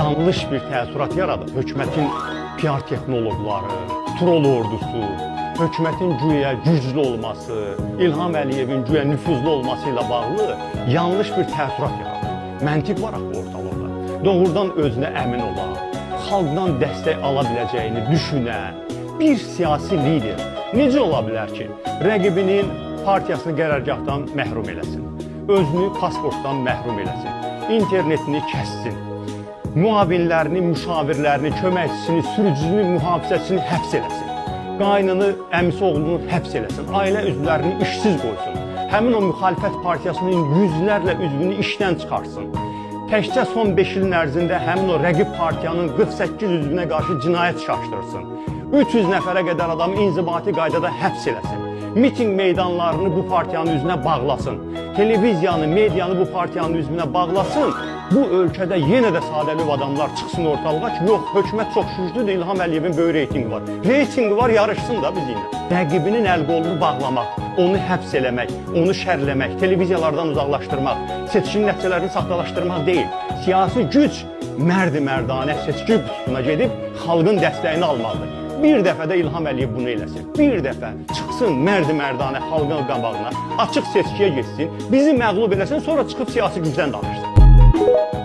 yanlış bir təəssürat yaradıb. Hökumətin PR texnoloqları, troll ordusu, hökumətin güya güclü olması, İlham Əliyevin güya nüfuzlu olması ilə bağlı yanlış bir təəssürat yaradıb. Məntiq var axı ortalıqda. Doğrudan özünə əmin olan, xalqdan dəstək ala biləcəyini düşünən bir siyasi lider necə ola bilər ki, rəqibinin partiyasını qərargahdan məhrum eləsin, özünü pasportdan məhrum eləsin, internetini kəssin, müavinlərini, müşavirlərini, köməkçisini, sürücüsünü, mühafizəçisini həbs eləsin, qaynını, əmisi oğlunu həbs eləsin, ailə üzvlərini işsiz qoysun, həmin o müxalifət partiyasının yüzlərlə üzvünü işdən çıxarsın. Təkcə son 5 ilin ərzində həmin o rəqib partiyanın 48 üzvünə qarşı cinayət çaşdırsın. 300 nəfərə qədər adamı inzibati qaydada həbs eləsin. Miting meydanlarını bu partiyanın üzünə bağlasın. Televiziyanı, medianı bu partiyanın üzünə bağlasın. Bu ölkədə yenə də sadəlövh adamlar çıxsın ortalığa ki, yox, hökumət çox güclüdür, İlham Əliyevin böyük reytingi var. Reytingi var, yarışsın da biz ilə. Rəqibinin əl-qolunu bağlamaq, onu həbs eləmək, onu şərləmək, televiziyalardan uzaqlaşdırmaq, seçkim nəticələrini saxtalaşdırmaq deyil. Siyasi güc mərd-mərdanə seçki qutusuna gedib xalqın dəstəyini almalıdır. Bir dəfə də İlham Əliyev bunu eləsin. Bir dəfə çıxsın mərd-mərdanə xalqın qabağına, açıq seçkiyə getsin, bizi məğlub eləsin, sonra çıxıb siyasi gücdən danışsın.